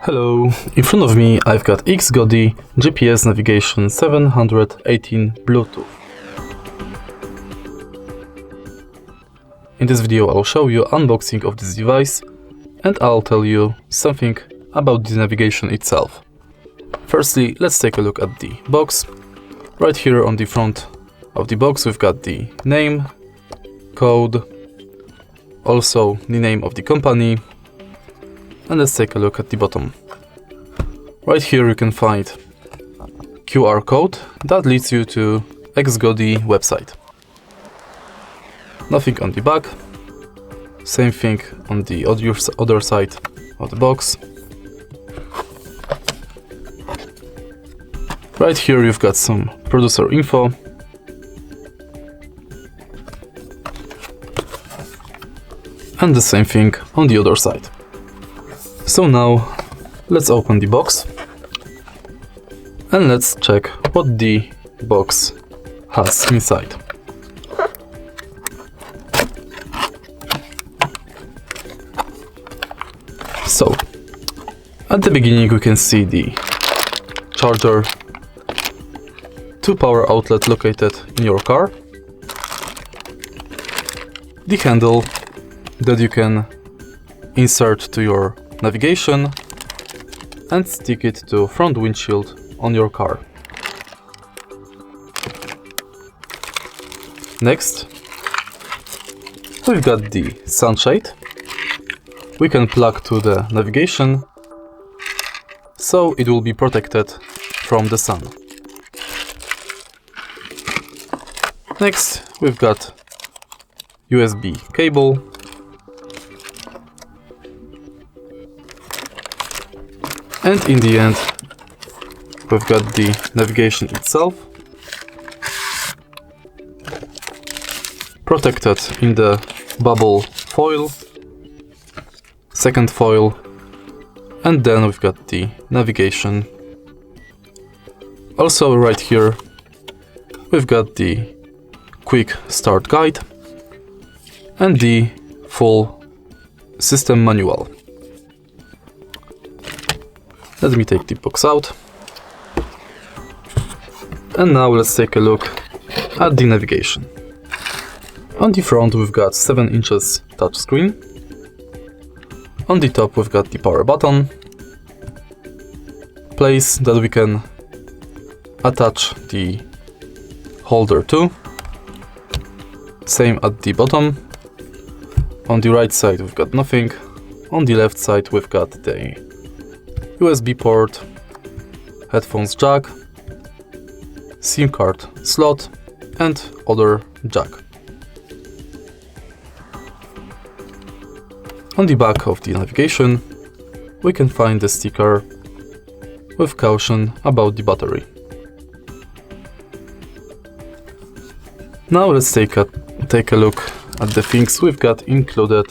Hello, in front of me I've got XGODY GPS Navigation 718 Bluetooth. In this video I'll show you unboxing of this device and I'll tell you something about the navigation itself. Firstly, let's take a look at the box. Right here on the front of the box we've got the name, code, also the name of the company, and let's take a look at the bottom. Right here you can find QR code that leads you to XGODY website. Nothing on the back, same thing on the other side of the box. Right here you've got some producer info. And the same thing on the other side. So now let's open the box and let's check what the box has inside. So at the beginning we can see the charger, 2 power outlets located in your car, the handle that you can insert to your navigation and stick it to front windshield on your car. Next, we've got the sunshade. We can plug to the navigation so it will be protected from the sun. Next, we've got USB cable, and in the end we've got the navigation itself, protected in the bubble foil, second foil, and then we've got the navigation. Also right here we've got the quick start guide and the full system manual. Let me take the box out. And now let's take a look at the navigation. On the front we've got 7 inches touchscreen. On the top we've got the power button, place that we can attach the holder to. Same at the bottom. On the right side we've got nothing. On the left side we've got the USB port, headphones jack, SIM card slot, and other jack. On the back of the navigation we can find the sticker with caution about the battery. Now let's take a look at the things we've got included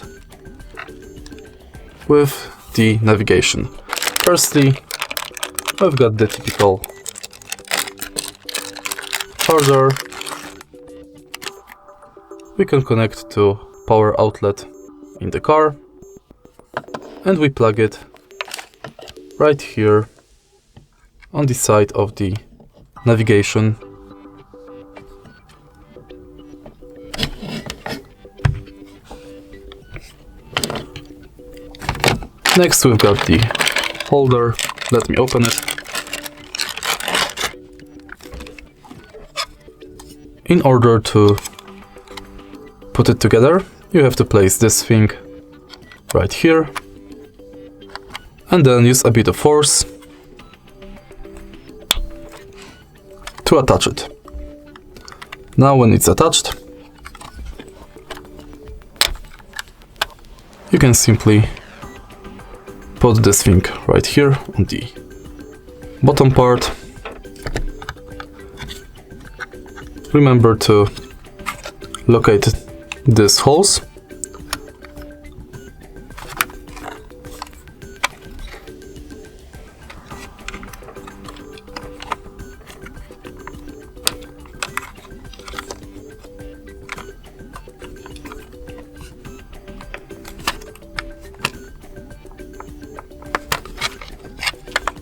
with the navigation. Firstly, we've got the typical charger. We can connect to power outlet in the car and we plug it right here on the side of the navigation. Next we've got the holder. Let me open it. In order to put it together, you have to place this thing right here and then use a bit of force to attach it. Now when it's attached, you can simply put this thing right here on the bottom part. Remember to locate these holes.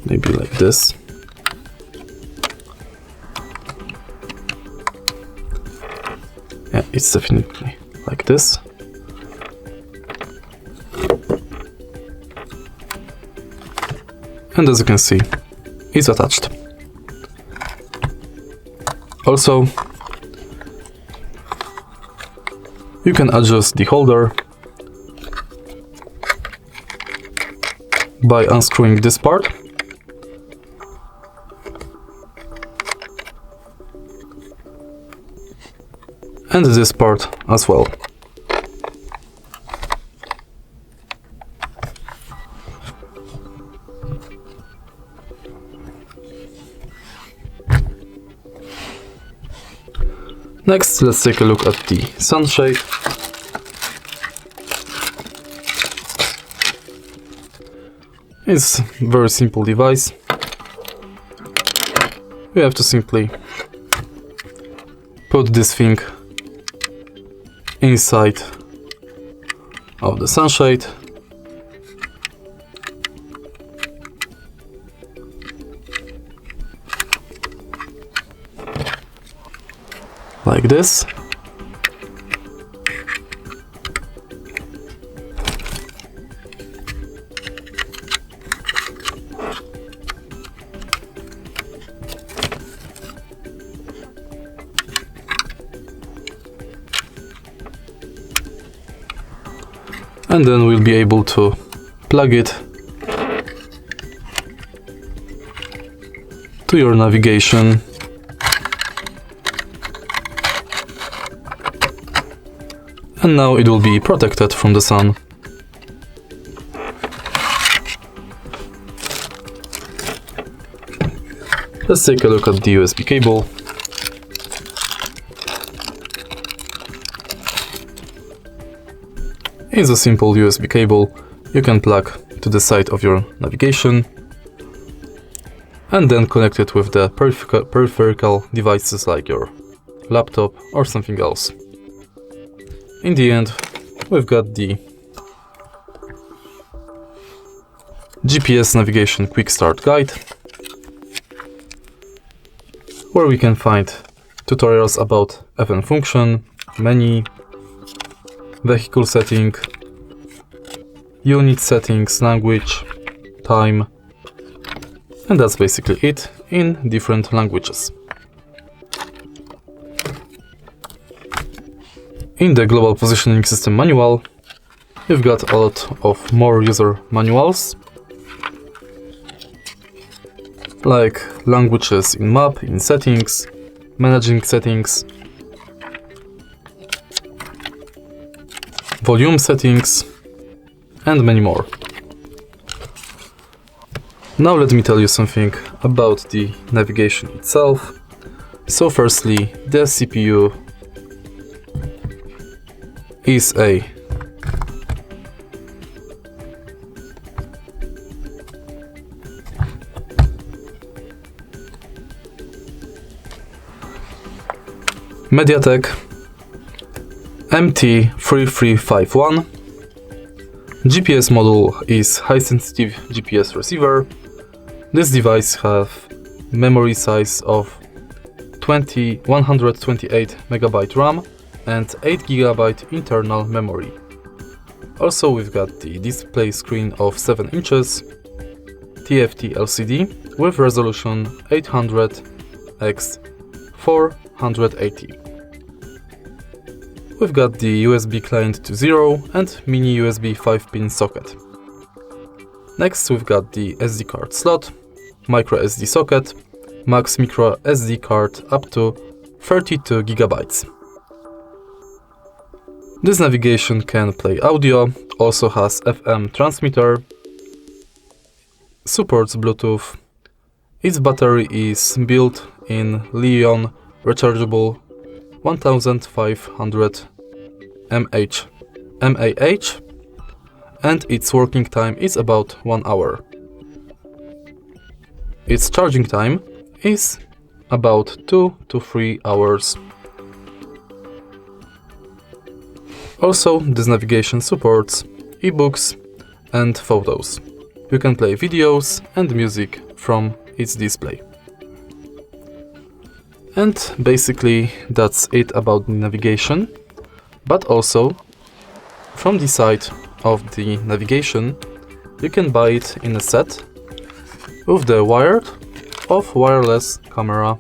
maybe like this. Yeah, it's definitely like this. And as you can see, it's attached. Also, you can adjust the holder by unscrewing this part and this part as well. Next, let's take a look at the sunshade. It's a very simple device. We have to simply put this thing inside of the sunshade. Like this. And then we'll be able to plug it to your navigation. And now it will be protected from the sun. Let's take a look at the USB cable. It's a simple USB cable you can plug to the side of your navigation and then connect it with the peripheral devices like your laptop or something else. In the end, we've got the GPS navigation quick start guide, where we can find tutorials about FM function, menu, vehicle setting, unit settings, language, time, and that's basically it in different languages. In the Global Positioning System manual, you've got a lot of more user manuals, like languages in map, in settings, managing settings, volume settings, and many more. Now let me tell you something about the navigation itself. So firstly, the CPU is a MediaTek MT3351. GPS model is high-sensitive GPS receiver. This device has memory size of 128 MB RAM and 8 GB internal memory. Also, we've got the display screen of 7 inches, TFT LCD with resolution 800x480. We've got the USB client to 0 and mini USB 5-pin socket. Next, we've got the SD card slot, micro SD socket, max micro SD card up to 32 GB. This navigation can play audio, also has FM transmitter, supports Bluetooth. Its battery is built in Li-ion rechargeable 1500 mAh, and its working time is about 1 hour. Its charging time is about 2 to 3 hours. Also, this navigation supports ebooks and photos. You can play videos and music from its display. And basically that's it about the navigation, but also from the side of the navigation you can buy it in a set with the wired or wireless camera.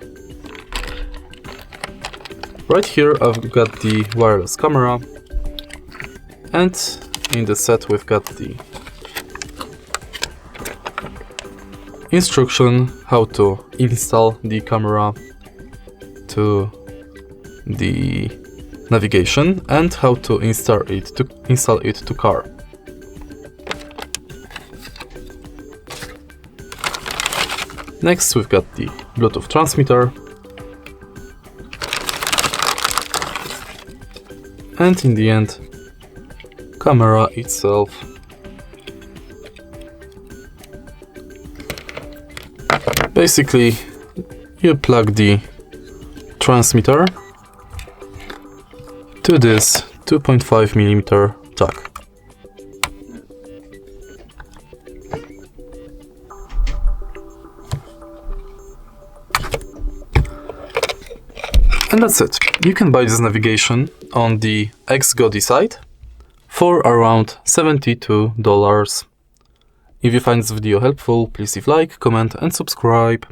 Right here I've got the wireless camera, and in the set we've got the instruction how to install the camera to the navigation and how to install it to car. Next we've got the Bluetooth transmitter, and in the end camera itself. Basically you plug the transmitter to this 2.5mm jack. And that's it. You can buy this navigation on the XGODY site for around $72. If you find this video helpful, please leave a like, comment and subscribe.